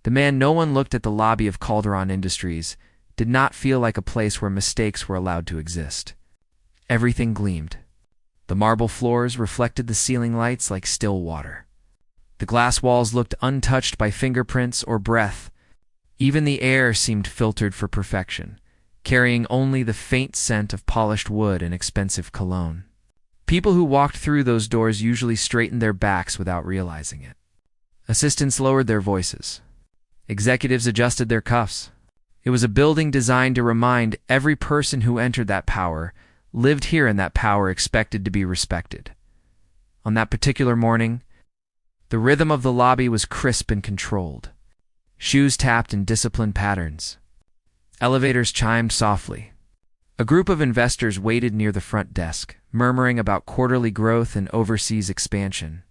The man no one looked at the lobby of Calderon Industries did not feel like a place where mistakes were allowed to exist. Everything gleamed. The marble floors reflected the ceiling lights like still water. The glass walls looked untouched by fingerprints or breath. Even the air seemed filtered for perfection, carrying only the faint scent of polished wood and expensive cologne. People who walked through those doors usually straightened their backs without realizing it. Assistants lowered their voices. Executives adjusted their cuffs. It was a building designed to remind every person who entered that power, lived here and that power expected to be respected. On that particular morning, the rhythm of the lobby was crisp and controlled. Shoes tapped in disciplined patterns. Elevators chimed softly. A group of investors waited near the front desk, murmuring about quarterly growth and overseas expansion.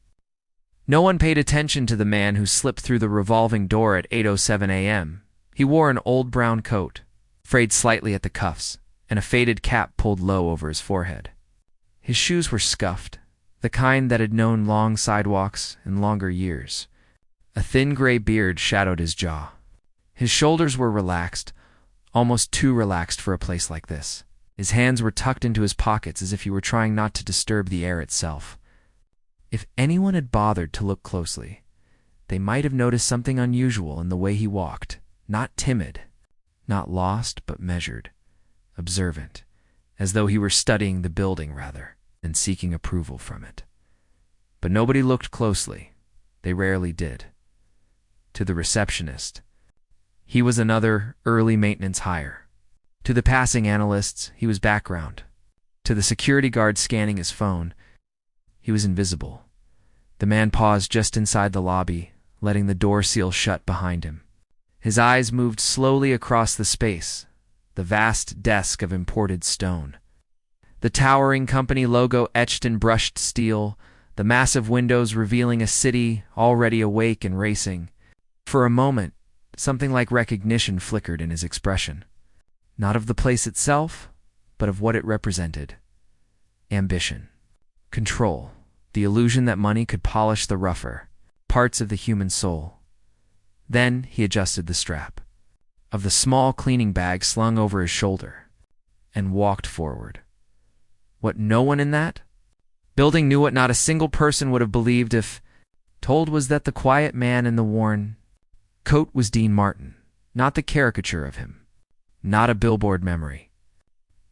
No one paid attention to the man who slipped through the revolving door at 8:07 a.m. He wore an old brown coat, frayed slightly at the cuffs, and a faded cap pulled low over his forehead. His shoes were scuffed, the kind that had known long sidewalks and longer years. A thin gray beard shadowed his jaw. His shoulders were relaxed, almost too relaxed for a place like this. His hands were tucked into his pockets as if he were trying not to disturb the air itself. If anyone had bothered to look closely, they might have noticed something unusual in the way he walked. Not timid, not lost, but measured, observant, as though he were studying the building rather than seeking approval from it. But nobody looked closely. They rarely did. To the receptionist, he was another early maintenance hire. To the passing analysts, he was background. To the security guard scanning his phone, he was invisible. The man paused just inside the lobby, letting the door seal shut behind him. His eyes moved slowly across the space, the vast desk of imported stone. The towering company logo etched in brushed steel, the massive windows revealing a city already awake and racing. For a moment, something like recognition flickered in his expression. Not of the place itself, but of what it represented. Ambition. Control. The illusion that money could polish the rougher parts of the human soul. Then he adjusted the strap of the small cleaning bag slung over his shoulder and walked forward. What no one in that building knew, what not a single person would have believed if told, was that the quiet man in the worn coat was Dean Martin, not the caricature of him, not a billboard memory.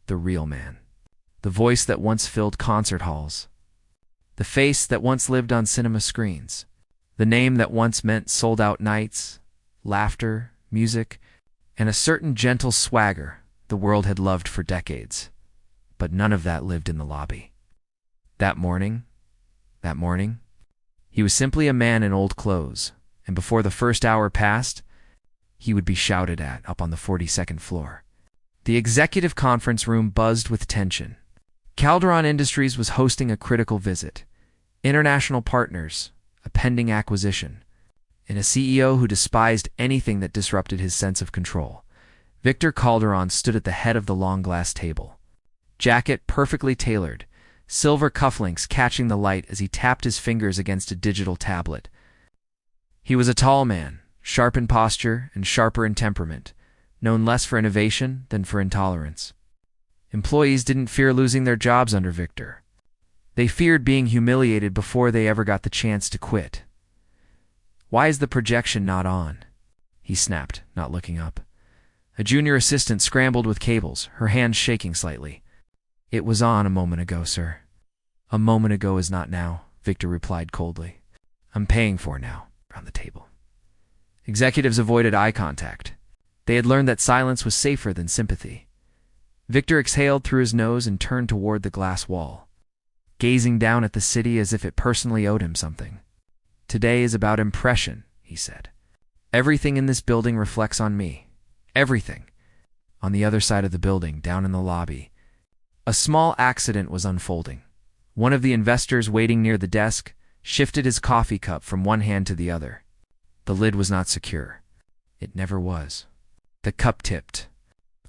The real man. The voice that once filled concert halls. The face that once lived on cinema screens. The name that once meant sold-out nights, laughter, music, and a certain gentle swagger the world had loved for decades. But none of that lived in the lobby. That morning, he was simply a man in old clothes, and before the first hour passed, he would be shouted at up on the 42nd floor. The executive conference room buzzed with tension. Calderon Industries was hosting a critical visit. International partners, a pending acquisition, and a CEO who despised anything that disrupted his sense of control. Victor Calderon stood at the head of the long glass table. Jacket perfectly tailored, silver cufflinks catching the light as he tapped his fingers against a digital tablet. He was a tall man, sharp in posture and sharper in temperament, known less for innovation than for intolerance. Employees didn't fear losing their jobs under Victor. They feared being humiliated before they ever got the chance to quit. "Why is the projection not on?" he snapped, not looking up. A junior assistant scrambled with cables, her hands shaking slightly. "It was on a moment ago, sir." "A moment ago is not now," Victor replied coldly. "I'm paying for now." Around the table, executives avoided eye contact. They had learned that silence was safer than sympathy. Victor exhaled through his nose and turned toward the glass wall, gazing down at the city as if it personally owed him something. "Today is about impression," he said. "Everything in this building reflects on me. Everything." On the other side of the building, down in the lobby, a small accident was unfolding. One of the investors waiting near the desk shifted his coffee cup from one hand to the other. The lid was not secure. It never was. The cup tipped.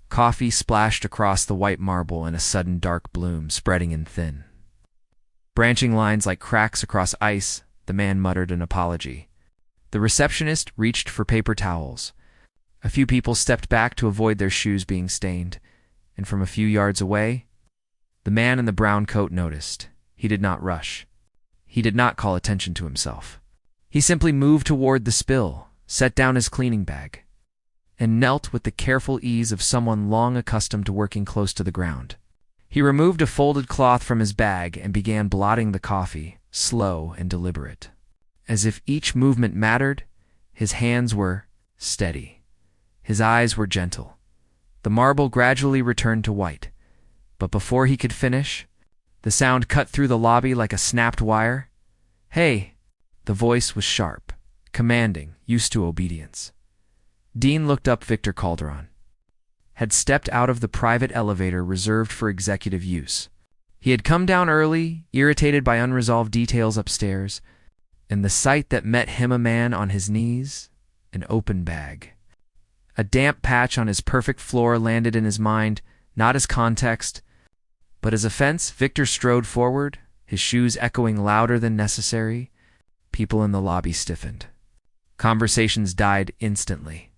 Coffee splashed across the white marble in a sudden dark bloom, spreading in thin, branching lines like cracks across ice. The man muttered an apology. The receptionist reached for paper towels. A few people stepped back to avoid their shoes being stained, and from a few yards away, the man in the brown coat noticed. He did not rush. He did not call attention to himself. He simply moved toward the spill, set down his cleaning bag, and knelt with the careful ease of someone long accustomed to working close to the ground. He removed a folded cloth from his bag and began blotting the coffee, slow and deliberate. As if each movement mattered, his hands were steady. His eyes were gentle. The marble gradually returned to white, but before he could finish, the sound cut through the lobby like a snapped wire. "Hey!" The voice was sharp, commanding, used to obedience. Dean looked up. Victor Calderon had stepped out of the private elevator reserved for executive use. He had come down early, irritated by unresolved details upstairs, and the sight that met him, a man on his knees, an open bag. A damp patch on his perfect floor landed in his mind, not as context, but as offense. Victor strode forward, his shoes echoing louder than necessary. People in the lobby stiffened. Conversations died instantly.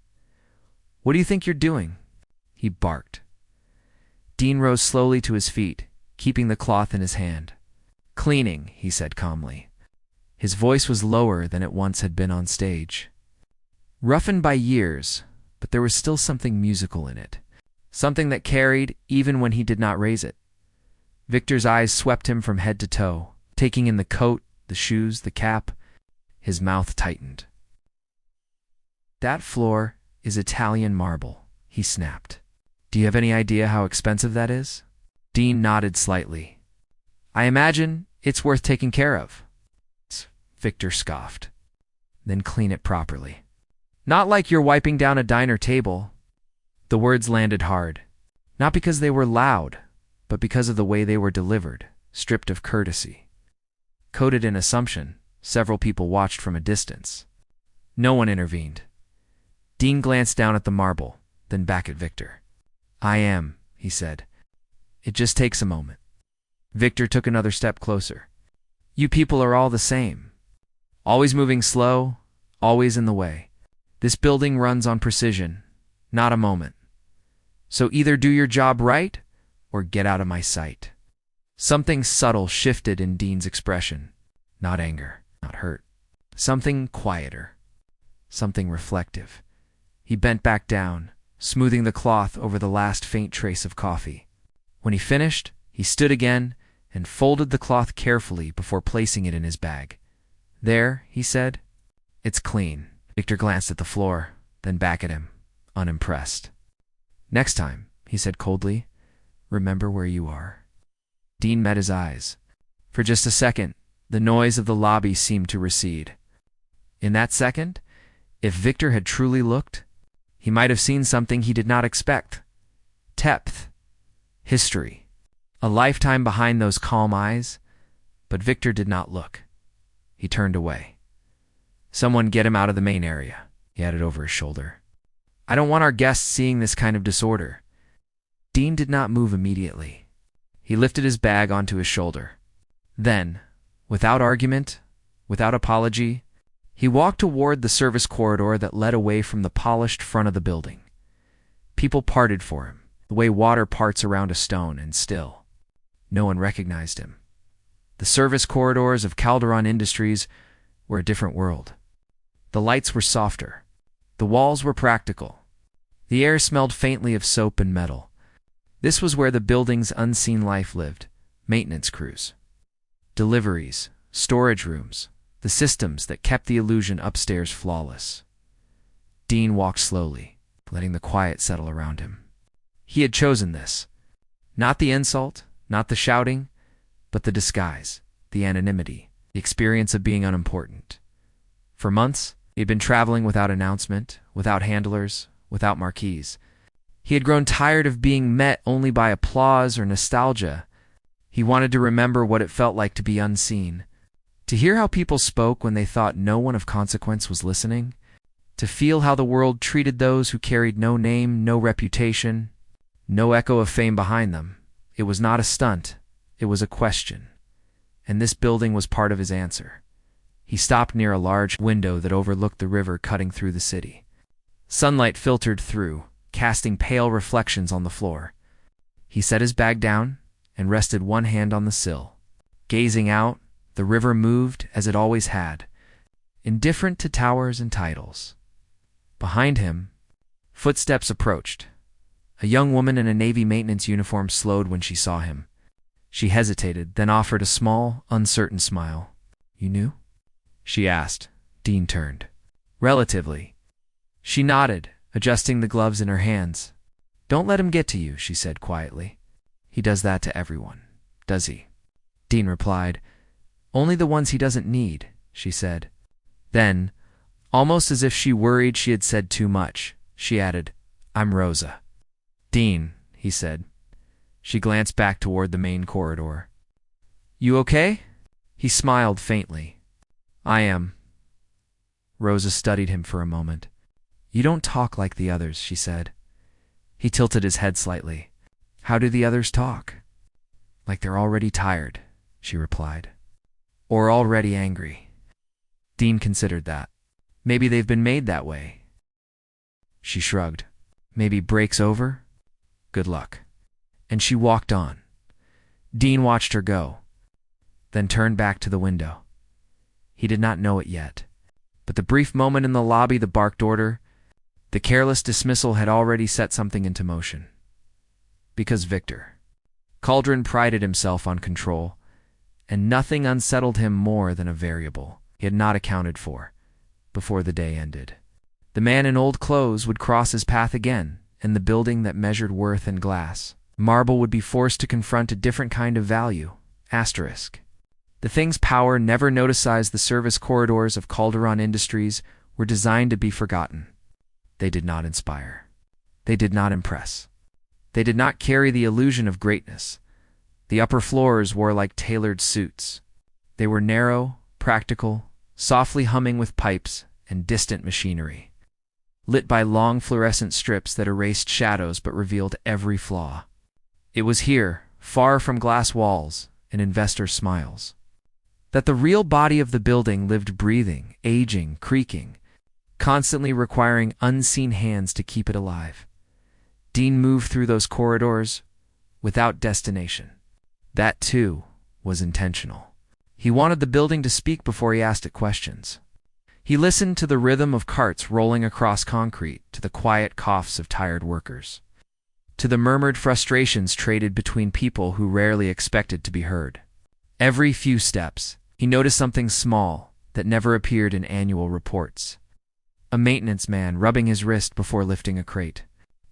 "What do you think you're doing?" he barked. Dean rose slowly to his feet, keeping the cloth in his hand. "Cleaning," he said calmly. His voice was lower than it once had been on stage. Roughened by years, but there was still something musical in it. Something that carried even when he did not raise it. Victor's eyes swept him from head to toe, taking in the coat, the shoes, the cap. His mouth tightened. "That floor is Italian marble," he snapped. "Do you have any idea how expensive that is?" Dean nodded slightly. "I imagine it's worth taking care of." Victor scoffed. "Then clean it properly. Not like you're wiping down a diner table." The words landed hard, not because they were loud, but because of the way they were delivered, stripped of courtesy. Coated in assumption, several people watched from a distance. No one intervened. Dean glanced down at the marble, then back at Victor. "I am," he said. "It just takes a moment." Victor took another step closer. "You people are all the same. Always moving slow, always in the way. This building runs on precision, not a moment. So either do your job right, or get out of my sight." Something subtle shifted in Dean's expression. Not anger, not hurt. Something quieter. Something reflective. He bent back down, smoothing the cloth over the last faint trace of coffee. When he finished, he stood again and folded the cloth carefully before placing it in his bag. "There," he said. "It's clean." Victor glanced at the floor, then back at him, unimpressed. "Next time," he said coldly, "remember where you are." Dean met his eyes. For just a second, the noise of the lobby seemed to recede. In that second, if Victor had truly looked, he might have seen something he did not expect. Depth. History. A lifetime behind those calm eyes. But Victor did not look. He turned away. "Someone get him out of the main area," he added over his shoulder. "I don't want our guests seeing this kind of disorder." Dean did not move immediately. He lifted his bag onto his shoulder. Then, without argument, without apology, he walked toward the service corridor that led away from the polished front of the building. People parted for him, the way water parts around a stone, and still, no one recognized him. The service corridors of Calderon Industries were a different world. The lights were softer. The walls were practical. The air smelled faintly of soap and metal. This was where the building's unseen life lived. Maintenance crews. Deliveries. Storage rooms. The systems that kept the illusion upstairs flawless. Dean walked slowly, letting the quiet settle around him. He had chosen this. Not the insult, not the shouting, but the disguise, the anonymity, the experience of being unimportant. For months, he had been traveling without announcement, without handlers, without marquees. He had grown tired of being met only by applause or nostalgia. He wanted to remember what it felt like to be unseen, to hear how people spoke when they thought no one of consequence was listening, to feel how the world treated those who carried no name, no reputation, no echo of fame behind them. It was not a stunt, it was a question, and this building was part of his answer. He stopped near a large window that overlooked the river cutting through the city. Sunlight filtered through, casting pale reflections on the floor. He set his bag down and rested one hand on the sill. Gazing out, the river moved as it always had, indifferent to towers and titles. Behind him, footsteps approached. A young woman in a Navy maintenance uniform slowed when she saw him. She hesitated, then offered a small, uncertain smile. "You knew?" she asked. Dean turned. "Relatively." She nodded, adjusting the gloves in her hands. "Don't let him get to you," she said quietly. "He does that to everyone, does he?" Dean replied. "Only the ones he doesn't need," she said. Then, almost as if she worried she had said too much, she added, "I'm Rosa." "Dean," he said. She glanced back toward the main corridor. "You okay?" He smiled faintly. "I am." Rosa studied him for a moment. "You don't talk like the others," she said. He tilted his head slightly. "How do the others talk?" "Like they're already tired," she replied. "Or already angry." Dean considered that. "Maybe they've been made that way." She shrugged. "Maybe break's over? Good luck." And she walked on. Dean watched her go, then turned back to the window. He did not know it yet, but the brief moment in the lobby, the barked order, the careless dismissal had already set something into motion. Because Victor Cauldron prided himself on control, and nothing unsettled him more than a variable he had not accounted for before the day ended. The man in old clothes would cross his path again, and the building that measured worth in glass, marble, would be forced to confront a different kind of value, asterisk. The thing's power never noticized. The service corridors of Calderon Industries were designed to be forgotten. They did not inspire. They did not impress. They did not carry the illusion of greatness. The upper floors wore like tailored suits. They were narrow, practical, softly humming with pipes and distant machinery, lit by long fluorescent strips that erased shadows but revealed every flaw. It was here, far from glass walls and investor smiles, that the real body of the building lived, breathing, aging, creaking, constantly requiring unseen hands to keep it alive. Dean moved through those corridors without destination. That, too, was intentional. He wanted the building to speak before he asked it questions. He listened to the rhythm of carts rolling across concrete, to the quiet coughs of tired workers, to the murmured frustrations traded between people who rarely expected to be heard. Every few steps, he noticed something small that never appeared in annual reports. A maintenance man rubbing his wrist before lifting a crate.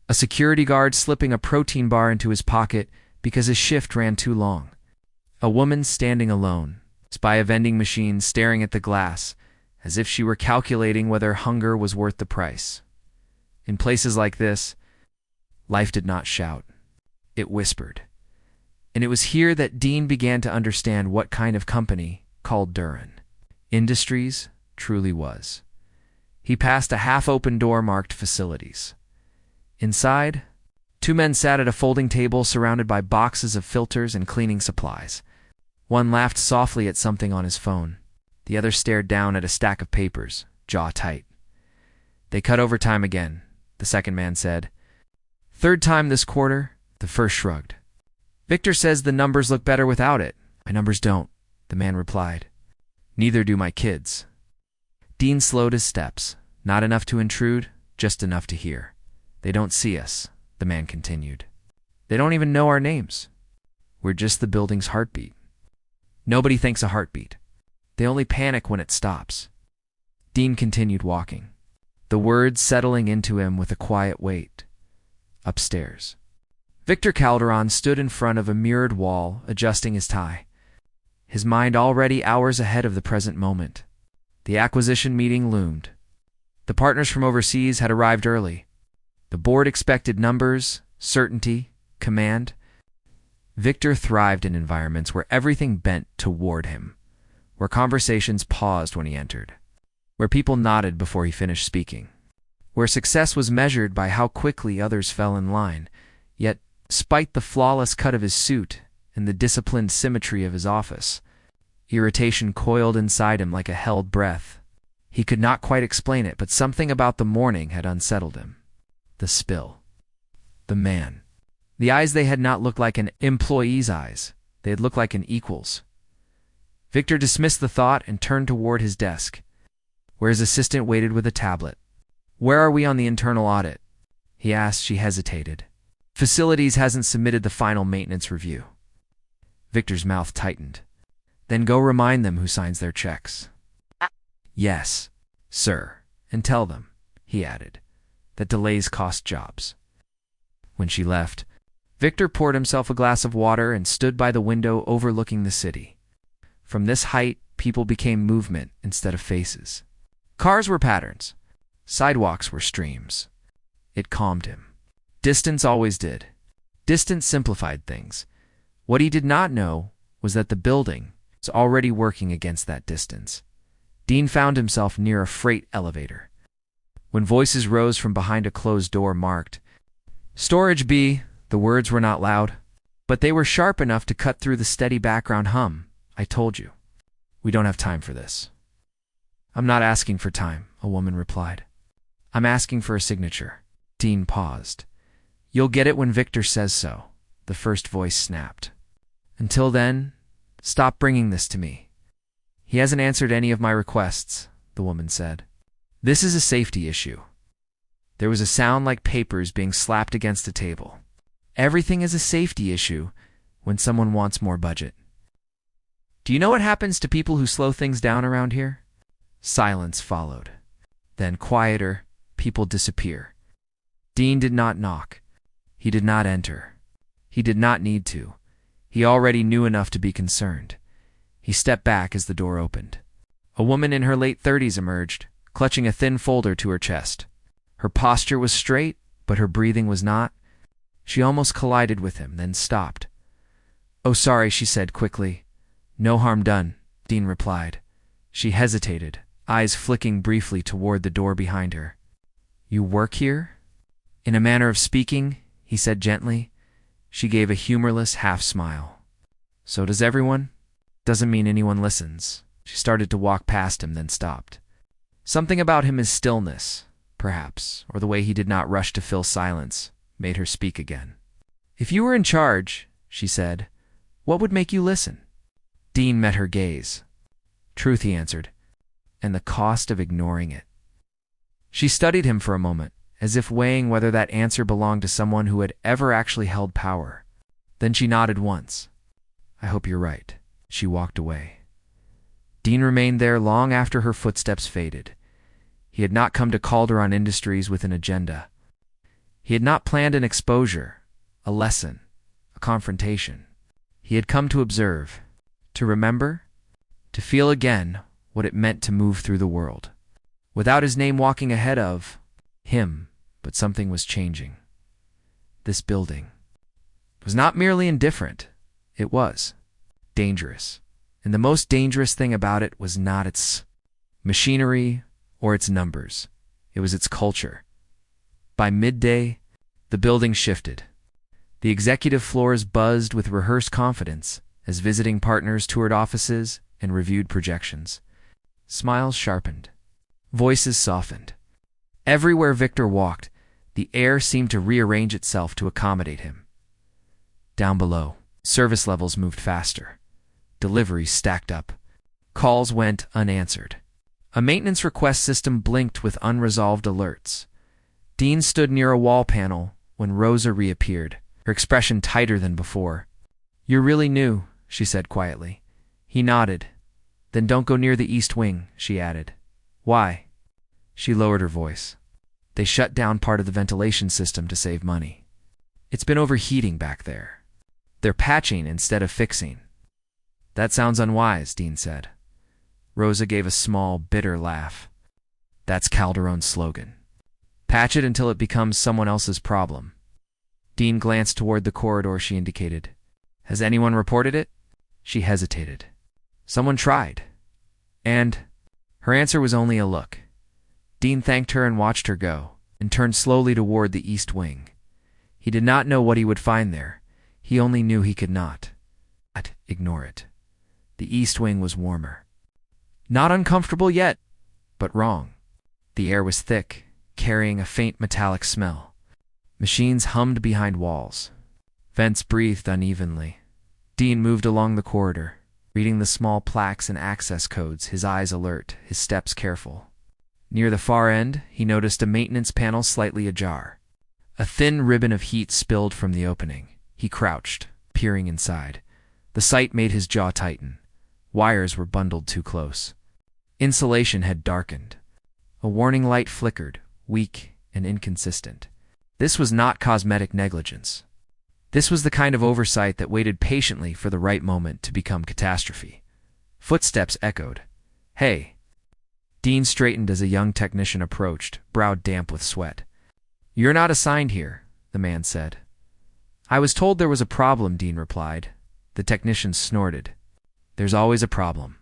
A security guard slipping a protein bar into his pocket because his shift ran too long. A woman standing alone, by a vending machine, staring at the glass, as if she were calculating whether hunger was worth the price. In places like this, life did not shout. It whispered. And it was here that Dean began to understand what kind of company Calderon Industries truly was. He passed a half-open door marked Facilities. Inside, two men sat at a folding table surrounded by boxes of filters and cleaning supplies. One laughed softly at something on his phone. The other stared down at a stack of papers, jaw tight. "They cut overtime again," the second man said. "Third time this quarter," the first shrugged. "Victor says the numbers look better without it." "My numbers don't," the man replied. "Neither do my kids." Dean slowed his steps, not enough to intrude, just enough to hear. "They don't see us," the man continued. "They don't even know our names. We're just the building's heartbeat. Nobody thinks a heartbeat. They only panic when it stops." Dean continued walking, the words settling into him with a quiet weight. Upstairs, Victor Calderon stood in front of a mirrored wall, adjusting his tie, his mind already hours ahead of the present moment. The acquisition meeting loomed. The partners from overseas had arrived early. The board expected numbers, certainty, command. Victor thrived in environments where everything bent toward him, where conversations paused when he entered, where people nodded before he finished speaking, where success was measured by how quickly others fell in line. Yet, despite the flawless cut of his suit and the disciplined symmetry of his office, Irritation coiled inside him like a held breath. He could not quite explain it, but something about the morning had unsettled him. The spill. The man. The eyes, they had not looked like an employee's eyes. They had looked like an equal's. Victor dismissed the thought and turned toward his desk, where his assistant waited with a tablet. "Where are we on the internal audit?" he asked. She hesitated. "Facilities hasn't submitted the final maintenance review." Victor's mouth tightened. "Then go remind them who signs their checks." "Yes, sir. And tell them," he added, "that delays cost jobs." When she left, Victor poured himself a glass of water and stood by the window overlooking the city. From this height, people became movement instead of faces. Cars were patterns. Sidewalks were streams. It calmed him. Distance always did. Distance simplified things. What he did not know was that the building was already working against that distance. Dean found himself near a freight elevator, when voices rose from behind a closed door marked "Storage B." The words were not loud, but they were sharp enough to cut through the steady background hum. "I told you. We don't have time for this." "I'm not asking for time," a woman replied. "I'm asking for a signature." Dean paused. "You'll get it when Victor says so," the first voice snapped. "Until then, stop bringing this to me." "He hasn't answered any of my requests," the woman said. "This is a safety issue." There was a sound like papers being slapped against a table. Everything is a safety issue when someone wants more budget. "Do you know what happens to people who slow things down around here?" Silence followed. Then quieter, people disappear. Dean did not knock. He did not enter. He did not need to. He already knew enough to be concerned. He stepped back as the door opened. A woman in her late 30s emerged, clutching a thin folder to her chest. Her posture was straight, but her breathing was not. She almost collided with him, then stopped. "Oh, sorry," she said quickly. "No harm done," Dean replied. She hesitated, eyes flicking briefly toward the door behind her. "You work here?" In a manner of speaking, he said gently. She gave a humorless half-smile. "So does everyone?" "Doesn't mean anyone listens." She started to walk past him, then stopped. Something about him, his stillness, perhaps, or the way he did not rush to fill silence, made her speak again. "If you were in charge," she said, "what would make you listen?" Dean met her gaze. "Truth," he answered, "and the cost of ignoring it." She studied him for a moment, as if weighing whether that answer belonged to someone who had ever actually held power. Then she nodded once. "I hope you're right." She walked away. Dean remained there long after her footsteps faded. He had not come to Calderon Industries with an agenda. He had not planned an exposure, a lesson, a confrontation. He had come to observe, to remember, to feel again what it meant to move through the world. Without his name walking ahead of him, but something was changing. This building was not merely indifferent, it was dangerous. And the most dangerous thing about it was not its machinery or its numbers. It was its culture. By midday, the building shifted. The executive floors buzzed with rehearsed confidence as visiting partners toured offices and reviewed projections. Smiles sharpened. Voices softened. Everywhere Victor walked, the air seemed to rearrange itself to accommodate him. Down below, service levels moved faster. Deliveries stacked up. Calls went unanswered. A maintenance request system blinked with unresolved alerts. Dean stood near a wall panel when Rosa reappeared, her expression tighter than before. "You're really new," she said quietly. He nodded. "Then don't go near the east wing," she added. "Why?" She lowered her voice. "They shut down part of the ventilation system to save money. It's been overheating back there. They're patching instead of fixing." "That sounds unwise," Dean said. Rosa gave a small, bitter laugh. "That's Calderon's slogan. Patch it until it becomes someone else's problem." Dean glanced toward the corridor she indicated. "Has anyone reported it?" She hesitated. "Someone tried." And her answer was only a look. Dean thanked her and watched her go, and turned slowly toward the east wing. He did not know what he would find there. He only knew he could not ignore it. The east wing was warmer. Not uncomfortable yet, but wrong. The air was thick, carrying a faint metallic smell. Machines hummed behind walls. Vents breathed unevenly. Dean moved along the corridor, reading the small plaques and access codes, his eyes alert, his steps careful. Near the far end, he noticed a maintenance panel slightly ajar. A thin ribbon of heat spilled from the opening. He crouched, peering inside. The sight made his jaw tighten. Wires were bundled too close. Insulation had darkened. A warning light flickered, weak and inconsistent. This was not cosmetic negligence. This was the kind of oversight that waited patiently for the right moment to become catastrophe. Footsteps echoed. "Hey." Dean straightened as a young technician approached, brow damp with sweat. "You're not assigned here," the man said. "I was told there was a problem," Dean replied. The technician snorted. "There's always a problem.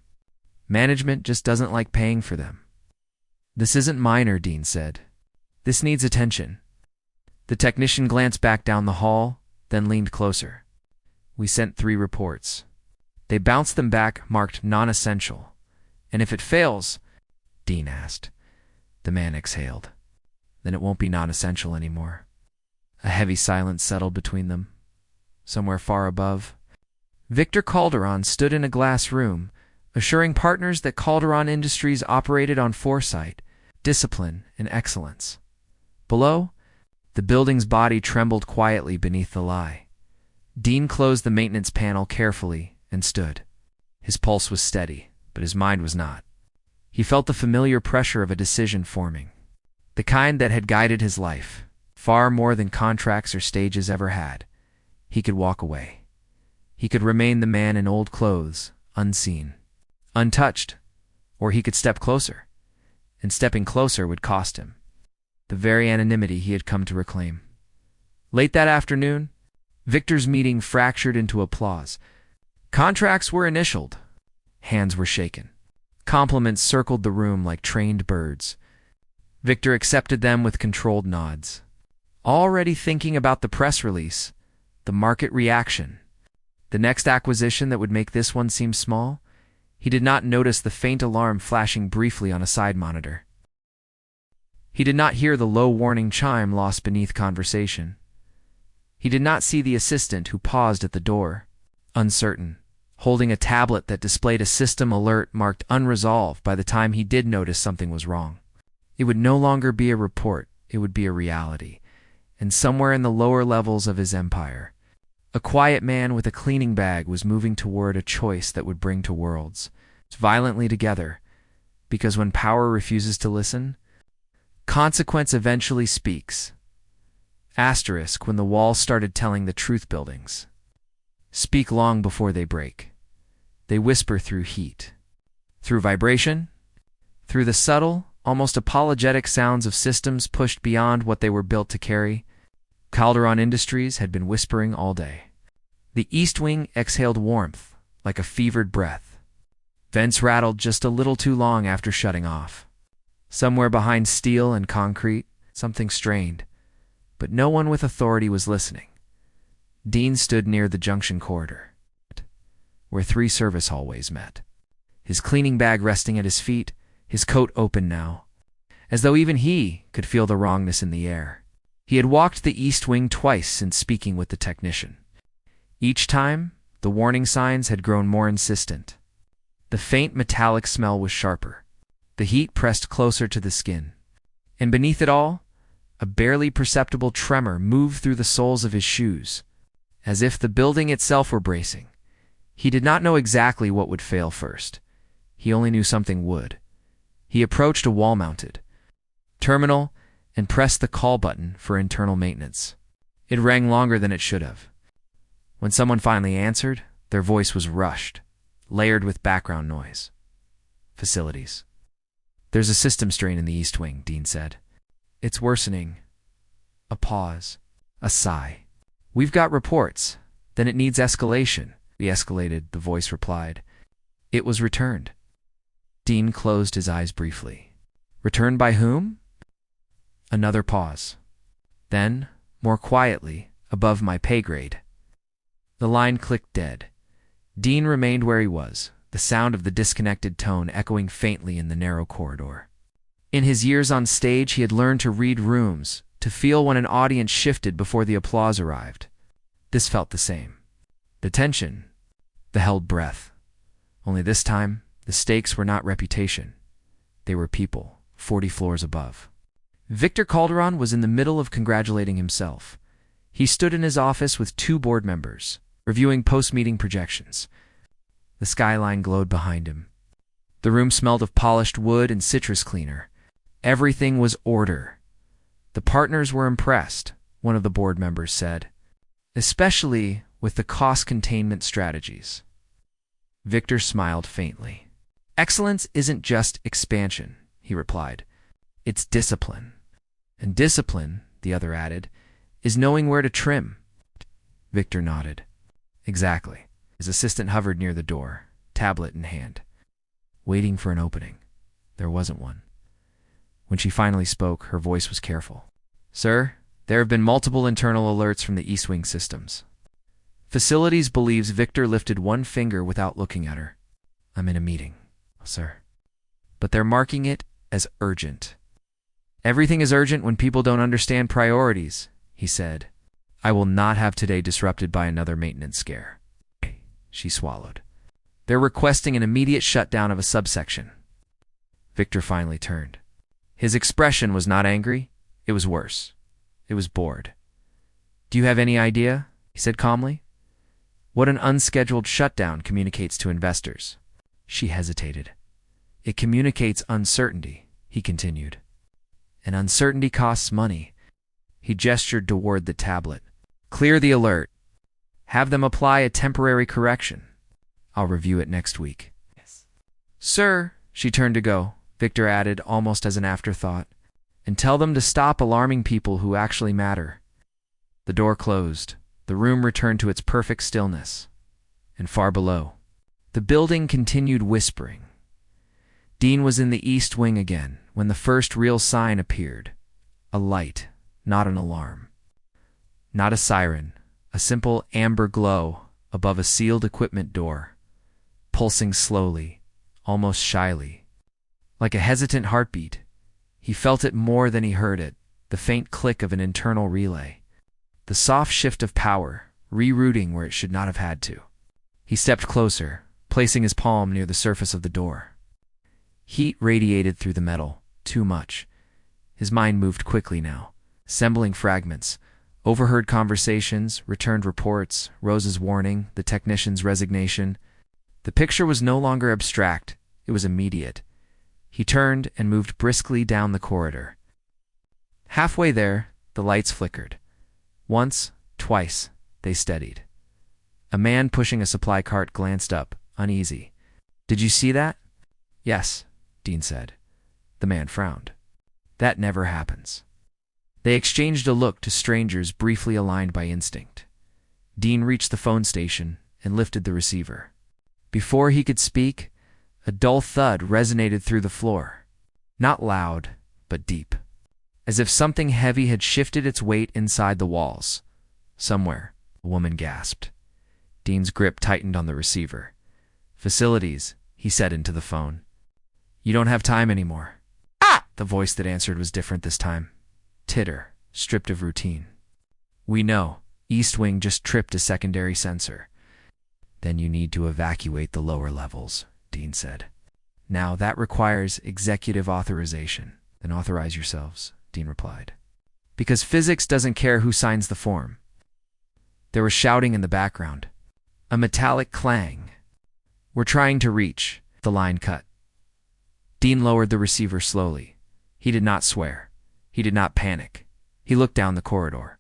Management just doesn't like paying for them." "This isn't minor," Dean said. "This needs attention." The technician glanced back down the hall, then leaned closer. "We sent 3 reports. They bounced them back, marked non-essential. And if it fails," Dean asked. The man exhaled. "Then it won't be non-essential anymore." A heavy silence settled between them. Somewhere far above, Victor Calderon stood in a glass room, assuring partners that Calderon Industries operated on foresight, discipline, and excellence. Below, the building's body trembled quietly beneath the lie. Dean closed the maintenance panel carefully and stood. His pulse was steady, but his mind was not. He felt the familiar pressure of a decision forming, the kind that had guided his life, far more than contracts or stages ever had. He could walk away. He could remain the man in old clothes, unseen, untouched, or he could step closer, and stepping closer would cost him the very anonymity he had come to reclaim. Late that afternoon, Victor's meeting fractured into applause. Contracts were initialed. Hands were shaken. Compliments circled the room like trained birds. Victor accepted them with controlled nods. Already thinking about the press release, the market reaction, the next acquisition that would make this one seem small, he did not notice the faint alarm flashing briefly on a side monitor. He did not hear the low warning chime lost beneath conversation. He did not see the assistant who paused at the door, uncertain, holding a tablet that displayed a system alert marked unresolved by the time he did notice something was wrong. It would no longer be a report, it would be a reality. And somewhere in the lower levels of his empire, a quiet man with a cleaning bag was moving toward a choice that would bring to worlds, violently together, because when power refuses to listen, consequence eventually speaks. Asterisk when the walls started telling the truth buildings. Speak long before they break. They whisper through heat, through vibration, through the subtle, almost apologetic sounds of systems pushed beyond what they were built to carry. Calderon Industries had been whispering all day. The east wing exhaled warmth, like a fevered breath. Vents rattled just a little too long after shutting off. Somewhere behind steel and concrete, something strained, but no one with authority was listening. Dean stood near the junction corridor, where 3 service hallways met. His cleaning bag resting at his feet, his coat open now, as though even he could feel the wrongness in the air. He had walked the east wing twice since speaking with the technician. Each time, the warning signs had grown more insistent. The faint metallic smell was sharper. The heat pressed closer to the skin. And beneath it all, a barely perceptible tremor moved through the soles of his shoes, as if the building itself were bracing. He did not know exactly what would fail first. He only knew something would. He approached a wall-mounted terminal and pressed the call button for internal maintenance. It rang longer than it should have. When someone finally answered, their voice was rushed, layered with background noise. Facilities. "There's a system strain in the east wing," Dean said. "It's worsening." A pause. A sigh. "We've got reports. Then it needs escalation." "We escalated," the voice replied. "It was returned." Dean closed his eyes briefly. "Returned by whom?" Another pause. Then, more quietly, "Above my pay grade." The line clicked dead. Dean remained where he was, the sound of the disconnected tone echoing faintly in the narrow corridor. In his years on stage, he had learned to read rooms, to feel when an audience shifted before the applause arrived. This felt the same. The tension, the held breath. Only this time, the stakes were not reputation. They were people, 40 floors above. Victor Calderon was in the middle of congratulating himself. He stood in his office with 2 board members, reviewing post-meeting projections. The skyline glowed behind him. The room smelled of polished wood and citrus cleaner. Everything was order. The partners were impressed, one of the board members said, especially with the cost containment strategies. Victor smiled faintly. Excellence isn't just expansion, he replied. It's discipline. And discipline, the other added, is knowing where to trim. Victor nodded. Exactly. His assistant hovered near the door, tablet in hand, waiting for an opening. There wasn't one. When she finally spoke, her voice was careful. Sir, there have been multiple internal alerts from the East Wing systems. Facilities believes Victor lifted one finger without looking at her. I'm in a meeting, sir. But they're marking it as urgent. Everything is urgent when people don't understand priorities, he said. I will not have today disrupted by another maintenance scare. She swallowed. They're requesting an immediate shutdown of a subsection. Victor finally turned. His expression was not angry. It was worse. It was bored. Do you have any idea, he said calmly, what an unscheduled shutdown communicates to investors? She hesitated. It communicates uncertainty, he continued. And uncertainty costs money. He gestured toward the tablet. Clear the alert. Have them apply a temporary correction. I'll review it next week. Yes. Sir, she turned to go. Victor added, almost as an afterthought, and tell them to stop alarming people who actually matter. The door closed. The room returned to its perfect stillness. And far below, the building continued whispering. Dean was in the East Wing again when the first real sign appeared. A light, not an alarm. Not a siren, a simple amber glow above a sealed equipment door, pulsing slowly, almost shyly. Like a hesitant heartbeat, he felt it more than he heard it, the faint click of an internal relay. The soft shift of power, rerouting where it should not have had to. He stepped closer, placing his palm near the surface of the door. Heat radiated through the metal, too much. His mind moved quickly now, assembling fragments. Overheard conversations, returned reports, Rose's warning, the technician's resignation. The picture was no longer abstract, it was immediate. He turned and moved briskly down the corridor. Halfway there, the lights flickered. Once, twice, they steadied. A man pushing a supply cart glanced up, uneasy. Did you see that? Yes, Dean said. The man frowned. That never happens. They exchanged a look to strangers briefly aligned by instinct. Dean reached the phone station and lifted the receiver. Before he could speak, a dull thud resonated through the floor. Not loud, but deep. As if something heavy had shifted its weight inside the walls. Somewhere, a woman gasped. Dean's grip tightened on the receiver. Facilities, he said into the phone. You don't have time anymore. Ah! The voice that answered was different this time. Titter, stripped of routine. We know. East Wing just tripped a secondary sensor. Then you need to evacuate the lower levels, Dean said. Now that requires executive authorization. Then authorize yourselves, Dean replied. Because physics doesn't care who signs the form. There was shouting in the background. A metallic clang. We're trying to reach. The line cut. Dean lowered the receiver slowly. He did not swear. He did not panic. He looked down the corridor,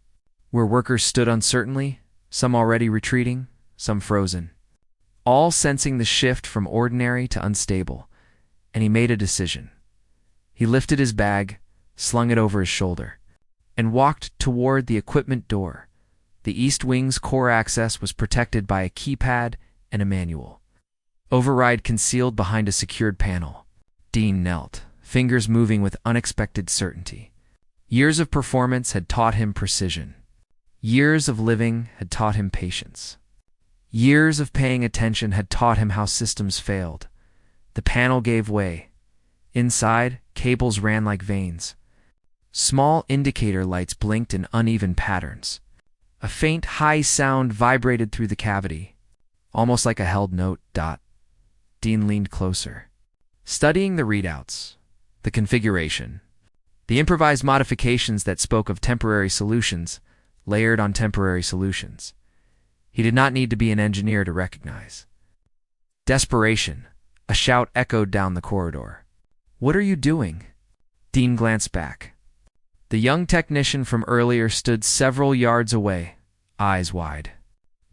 where workers stood uncertainly, some already retreating, some frozen, all sensing the shift from ordinary to unstable, and he made a decision. He lifted his bag, slung it over his shoulder, and walked toward the equipment door. The East Wing's core access was protected by a keypad and a manual. Override concealed behind a secured panel. Dean knelt, fingers moving with unexpected certainty. Years of performance had taught him precision. Years of living had taught him patience. Years of paying attention had taught him how systems failed. The panel gave way. Inside, cables ran like veins. Small indicator lights blinked in uneven patterns. A faint, high sound vibrated through the cavity, almost like a held note. Dean leaned closer, studying the readouts, the configuration, the improvised modifications that spoke of temporary solutions, layered on temporary solutions. He did not need to be an engineer to recognize. Desperation. A shout echoed down the corridor. "What are you doing?" Dean glanced back. The young technician from earlier stood several yards away, eyes wide.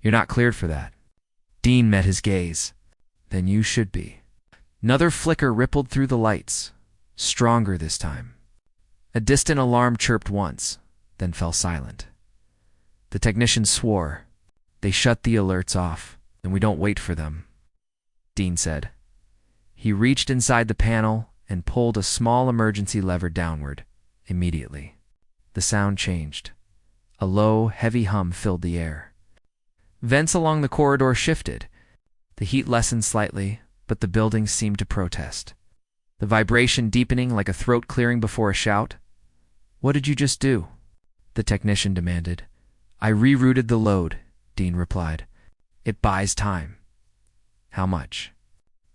"You're not cleared for that." Dean met his gaze. "Then you should be." Another flicker rippled through the lights, stronger this time. A distant alarm chirped once, then fell silent. The technician swore. "They shut the alerts off, and we don't wait for them," Dean said. He reached inside the panel and pulled a small emergency lever downward. Immediately, the sound changed. A low, heavy hum filled the air. Vents along the corridor shifted. The heat lessened slightly, but the building seemed to protest. The vibration deepening like a throat clearing before a shout. "What did you just do?" the technician demanded. "I rerouted the load," Dean replied. "It buys time." "How much?"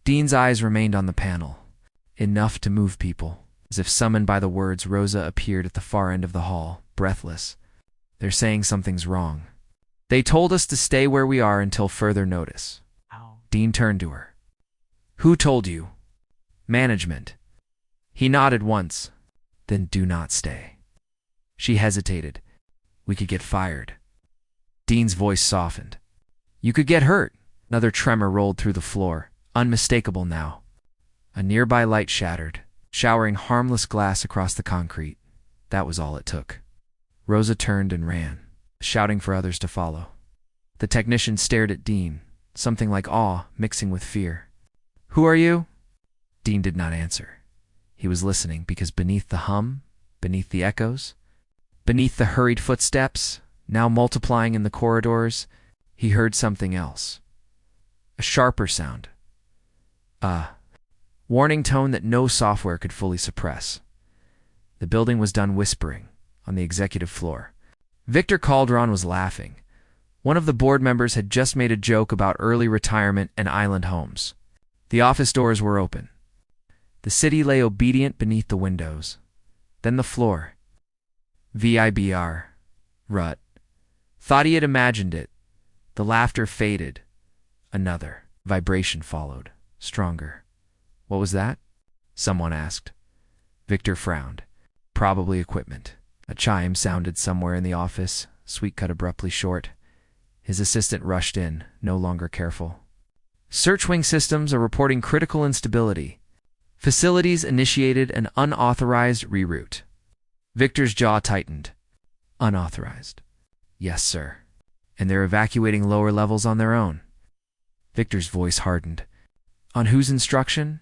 Dean's eyes remained on the panel. "Enough to move people." As if summoned by the words, Rosa appeared at the far end of the hall, breathless. "They're saying something's wrong. They told us to stay where we are until further notice." Ow. Dean turned to her. "Who told you?" "Management." He nodded once. "Then do not stay." She hesitated. "We could get fired." Dean's voice softened. "You could get hurt." Another tremor rolled through the floor, unmistakable now. A nearby light shattered, showering harmless glass across the concrete. That was all it took. Rosa turned and ran, shouting for others to follow. The technician stared at Dean, something like awe mixing with fear. "Who are you?" Dean did not answer. He was listening because beneath the hum, beneath the echoes, beneath the hurried footsteps, now multiplying in the corridors, he heard something else. A sharper sound. A warning tone that no software could fully suppress. The building was done whispering, on the executive floor. Victor Calderon was laughing. One of the board members had just made a joke about early retirement and island homes. The office doors were open. The city lay obedient beneath the windows. Then the floor. VIBR. Rut. Thought he had imagined it. The laughter faded. Another vibration followed, stronger. "What was that?" someone asked. Victor frowned. "Probably equipment." A chime sounded somewhere in the office, Sweet cut abruptly short. His assistant rushed in, no longer careful. "Searchwing systems are reporting critical instability. Facilities initiated an unauthorized reroute." Victor's jaw tightened. "Unauthorized?" "Yes, sir. And they're evacuating lower levels on their own." Victor's voice hardened. "On whose instruction?"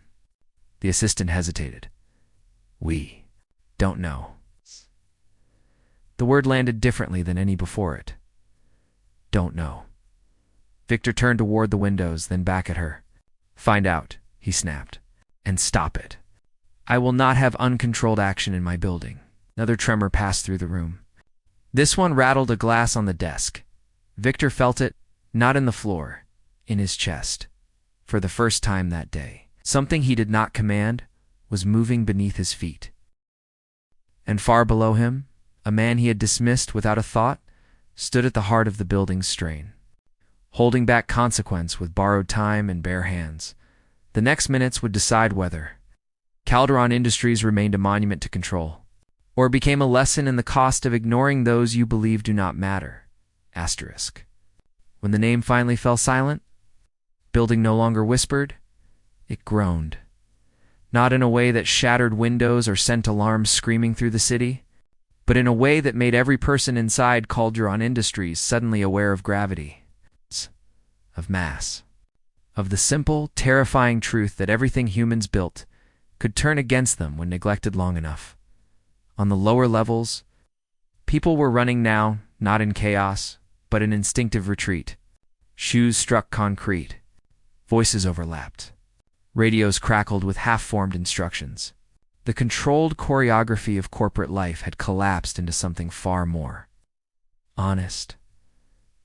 The assistant hesitated. "We don't know." The word landed differently than any before it. "Don't know." Victor turned toward the windows, then back at her. "Find out," he snapped. "And stop it. I will not have uncontrolled action in my building." Another tremor passed through the room. This one rattled a glass on the desk. Victor felt it, not in the floor, in his chest. For the first time that day, something he did not command was moving beneath his feet. And far below him, a man he had dismissed without a thought stood at the heart of the building's strain, holding back consequence with borrowed time and bare hands. The next minutes would decide whether Calderon Industries remained a monument to control, or became a lesson in the cost of ignoring those you believe do not matter. Asterisk. When the name finally fell silent, building no longer whispered, it groaned. Not in a way that shattered windows or sent alarms screaming through the city, but in a way that made every person inside Calderon Industries suddenly aware of gravity, of mass, of the simple, terrifying truth that everything humans built could turn against them when neglected long enough. On the lower levels, people were running now, not in chaos, but in instinctive retreat. Shoes struck concrete. Voices overlapped. Radios crackled with half-formed instructions. The controlled choreography of corporate life had collapsed into something far more honest.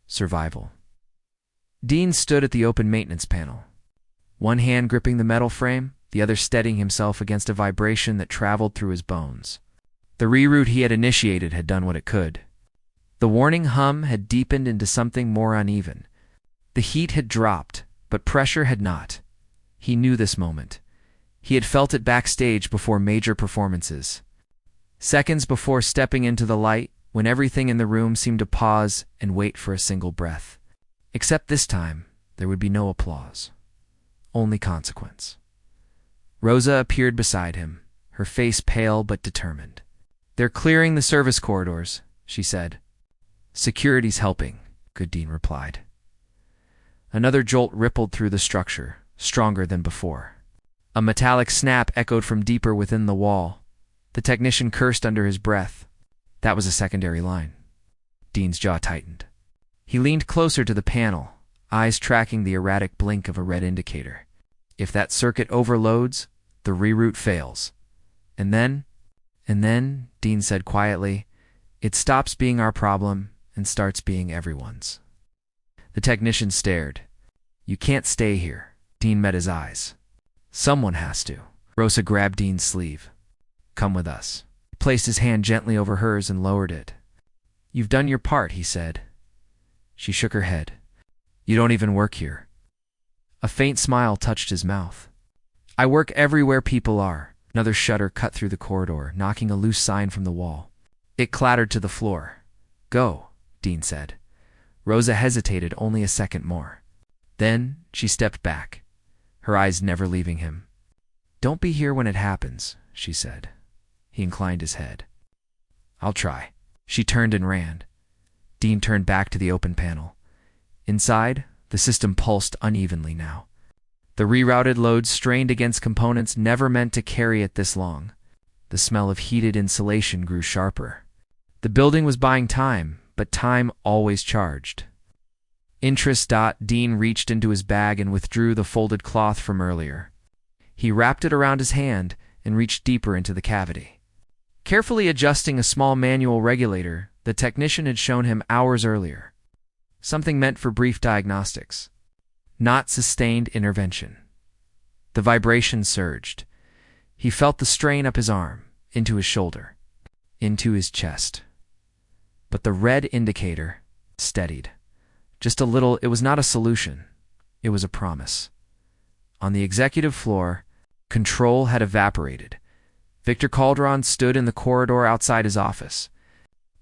Survival. Dean stood at the open maintenance panel, one hand gripping the metal frame, the other steadying himself against a vibration that traveled through his bones. The reroute he had initiated had done what it could. The warning hum had deepened into something more uneven. The heat had dropped, but pressure had not. He knew this moment. He had felt it backstage before major performances. Seconds before stepping into the light, when everything in the room seemed to pause and wait for a single breath. Except this time, there would be no applause. Only consequence. Rosa appeared beside him, her face pale but determined. "They're clearing the service corridors," she said. "Security's helping," Dean replied. Another jolt rippled through the structure, stronger than before. A metallic snap echoed from deeper within the wall. The technician cursed under his breath. That was a secondary line. Dean's jaw tightened. He leaned closer to the panel, eyes tracking the erratic blink of a red indicator. If that circuit overloads, the reroute fails. And then, Dean said quietly, it stops being our problem and starts being everyone's. The technician stared. "You can't stay here." Dean met his eyes. "Someone has to." Rosa grabbed Dean's sleeve. "Come with us." He placed his hand gently over hers and lowered it. "You've done your part," he said. She shook her head. "You don't even work here." A faint smile touched his mouth. "I work everywhere people are." Another shudder cut through the corridor, knocking a loose sign from the wall. It clattered to the floor. "Go," Dean said. Rosa hesitated only a second more. Then she stepped back, her eyes never leaving him. "Don't be here when it happens," she said. He inclined his head. "I'll try." She turned and ran. Dean turned back to the open panel. Inside, the system pulsed unevenly now. The rerouted load strained against components never meant to carry it this long. The smell of heated insulation grew sharper. The building was buying time, but time always charged. Interest. Dean reached into his bag and withdrew the folded cloth from earlier. He wrapped it around his hand and reached deeper into the cavity. Carefully adjusting a small manual regulator the technician had shown him hours earlier. Something meant for brief diagnostics, not sustained intervention. The vibration surged. He felt the strain up his arm, into his shoulder, into his chest. But the red indicator steadied. Just a little. It was not a solution. It was a promise. On the executive floor, control had evaporated. Victor Calderon stood in the corridor outside his office,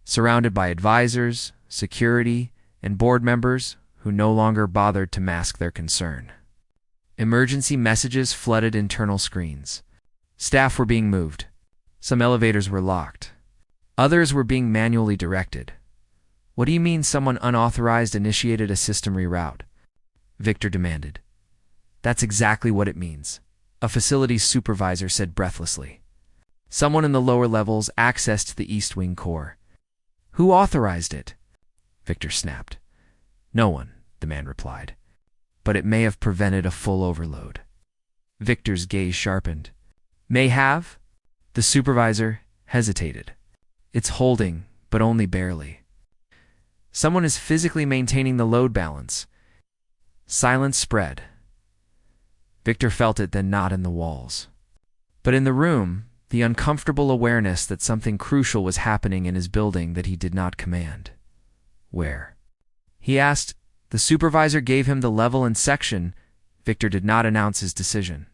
surrounded by advisors, security, and board members who no longer bothered to mask their concern. Emergency messages flooded internal screens. Staff were being moved. Some elevators were locked. Others were being manually directed. "What do you mean someone unauthorized initiated a system reroute?" Victor demanded. "That's exactly what it means," a facilities supervisor said breathlessly. "Someone in the lower levels accessed the East Wing core." "Who authorized it?" Victor snapped. "No one," the man replied. "But it may have prevented a full overload." Victor's gaze sharpened. "May have?" The supervisor hesitated. "It's holding, but only barely. Someone is physically maintaining the load balance." Silence spread. Victor felt it then not in the walls, but in the room, the uncomfortable awareness that something crucial was happening in his building that he did not command. "Where?" he asked. The supervisor gave him the level and section. Victor did not announce his decision.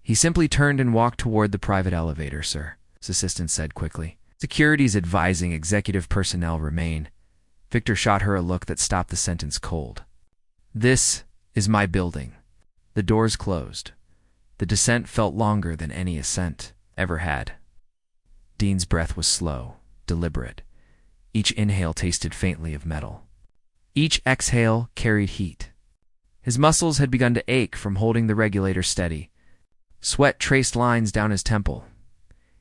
He simply turned and walked toward the private elevator, sir, his assistant said quickly. "Security's advising executive personnel remain." Victor shot her a look that stopped the sentence cold. "This is my building." The doors closed. The descent felt longer than any ascent ever had. Dean's breath was slow, deliberate. Each inhale tasted faintly of metal. Each exhale carried heat. His muscles had begun to ache from holding the regulator steady. Sweat traced lines down his temple.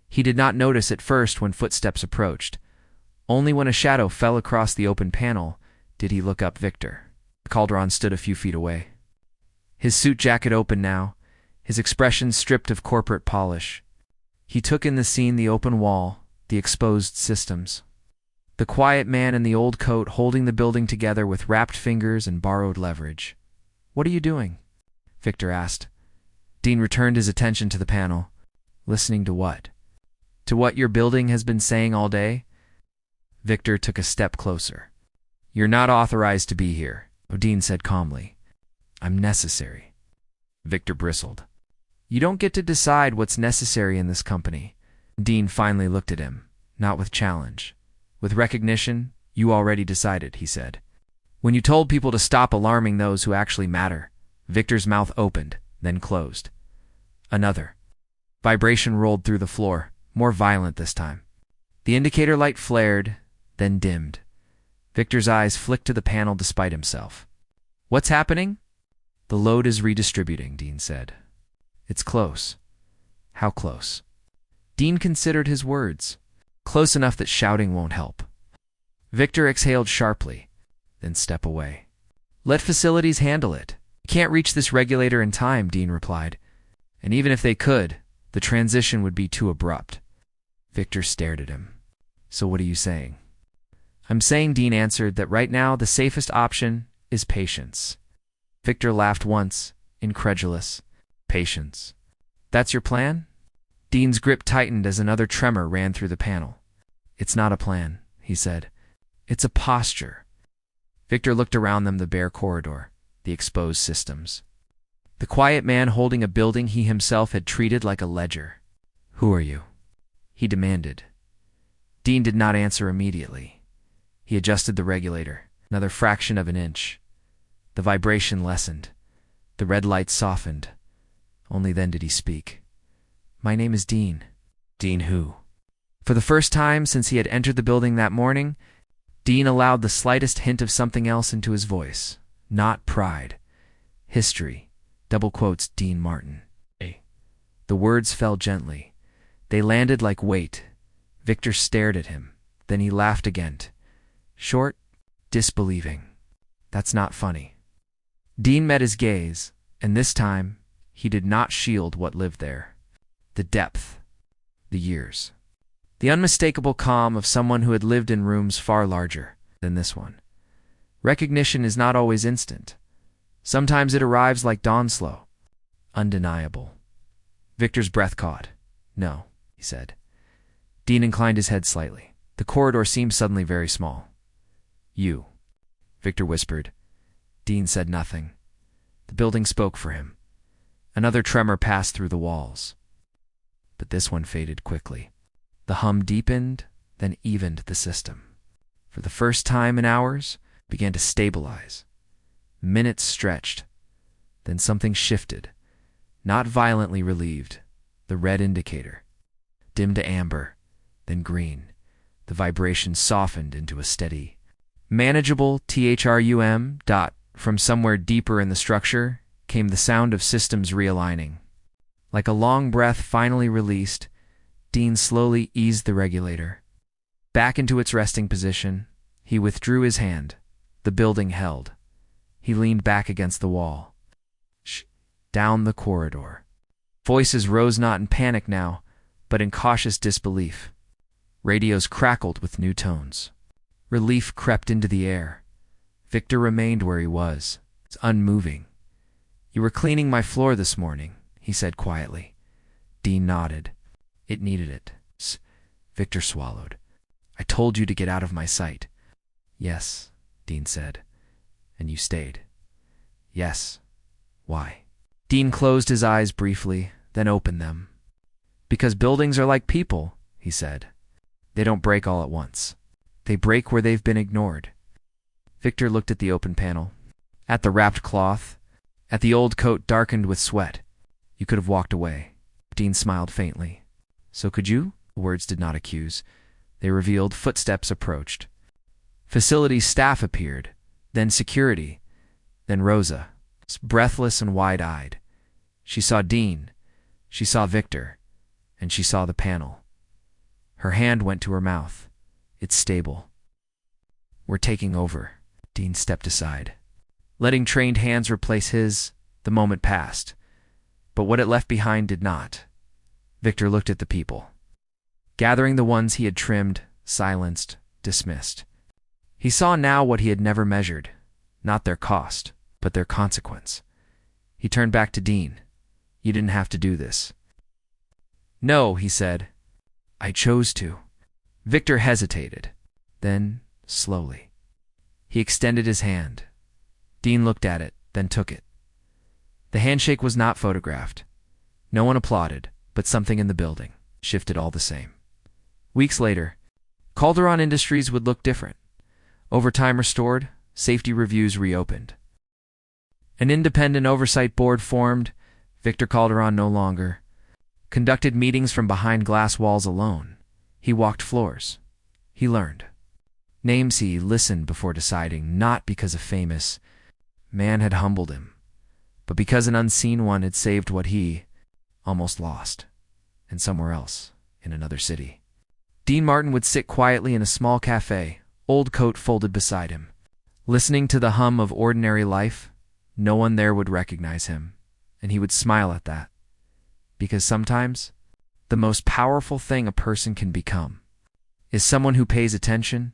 He did not notice at first when footsteps approached. Only when a shadow fell across the open panel did he look up Victor. Calderon stood a few feet away. His suit jacket open now, his expression stripped of corporate polish. He took in the scene, the open wall, the exposed systems. The quiet man in the old coat holding the building together with wrapped fingers and borrowed leverage. "What are you doing?" Victor asked. Dean returned his attention to the panel. "Listening to what?" "To what your building has been saying all day?" Victor took a step closer. "You're not authorized to be here," Dean said calmly. "I'm necessary." Victor bristled. "You don't get to decide what's necessary in this company." Dean finally looked at him, not with challenge. "With recognition, you already decided," he said. "When you told people to stop alarming those who actually matter." Victor's mouth opened, then closed. Another vibration rolled through the floor, more violent this time. The indicator light flared, then dimmed. Victor's eyes flicked to the panel despite himself. "What's happening?" "The load is redistributing," Dean said. "It's close." "How close?" Dean considered his words. "Close enough that shouting won't help." Victor exhaled sharply, then stepped away. "Let facilities handle it. You can't reach this regulator in time," Dean replied. "And even if they could, the transition would be too abrupt." Victor stared at him. "So what are you saying?" "I'm saying," Dean answered, "that right now the safest option is patience." Victor laughed once, incredulous. "Patience? That's your plan?" Dean's grip tightened as another tremor ran through the panel. "It's not a plan," he said. "It's a posture." Victor looked around them, the bare corridor, the exposed systems. The quiet man holding a building he himself had treated like a ledger. "Who are you?" he demanded. Dean did not answer immediately. He adjusted the regulator, another fraction of an inch. The vibration lessened. The red light softened. Only then did he speak. "My name is Dean." "Dean who?" For the first time since he had entered the building that morning, Dean allowed the slightest hint of something else into his voice. Not pride. History. Double quotes, Dean Martin. The words fell gently. They landed like weight. Victor stared at him. Then he laughed again. Short, disbelieving. "That's not funny." Dean met his gaze, and this time he did not shield what lived there. The depth. The years. The unmistakable calm of someone who had lived in rooms far larger than this one. Recognition is not always instant. Sometimes it arrives like dawn slow. Undeniable. Victor's breath caught. "No," he said. Dean inclined his head slightly. The corridor seemed suddenly very small. "You," Victor whispered. Dean said nothing. The building spoke for him. Another tremor passed through the walls. But this one faded quickly. The hum deepened, then evened the system. For the first time in hours, began to stabilize. Minutes stretched. Then something shifted. Not violently relieved. The red indicator. Dimmed to amber, then green. The vibration softened into a steady, manageable THRUM dot. From somewhere deeper in the structure came the sound of systems realigning. Like a long breath finally released, Dean slowly eased the regulator. Back into its resting position, he withdrew his hand. The building held. He leaned back against the wall. Shh. Down the corridor. Voices rose not in panic now, but in cautious disbelief. Radios crackled with new tones. Relief crept into the air. Victor remained where he was, unmoving. "You were cleaning my floor this morning," he said quietly. Dean nodded. "It needed it." Victor swallowed. "I told you to get out of my sight." "Yes," Dean said. "And you stayed." "Yes." "Why?" Dean closed his eyes briefly, then opened them. "Because buildings are like people," he said. "They don't break all at once. They break where they've been ignored." Victor looked at the open panel, at the wrapped cloth, at the old coat darkened with sweat. "You could have walked away." Dean smiled faintly. "So could you?" The words did not accuse. They revealed footsteps approached. Facility staff appeared, then security, then Rosa, breathless and wide-eyed. She saw Dean, she saw Victor, and she saw the panel. Her hand went to her mouth. "It's stable." "We're taking over." Dean stepped aside. letting trained hands replace his. The moment passed, but what it left behind did not. Victor looked at the people, gathering the ones he had trimmed, silenced, dismissed. He saw now what he had never measured, not their cost, but their consequence. He turned back to Dean. "You didn't have to do this." "No," he said. "I chose to." Victor hesitated. Then, slowly, he extended his hand. Dean looked at it, then took it. The handshake was not photographed. No one applauded, but something in the building shifted all the same. Weeks later, Calderon Industries would look different. Overtime restored, safety reviews reopened. An independent oversight board formed. Victor Calderon no longer conducted meetings from behind glass walls alone. He walked floors. He learned. Names he listened before deciding, not because a famous man had humbled him, but because an unseen one had saved what he almost lost, and somewhere else, in another city. Dean Martin would sit quietly in a small cafe, old coat folded beside him. Listening to the hum of ordinary life, no one there would recognize him, and he would smile at that. Because sometimes, the most powerful thing a person can become is someone who pays attention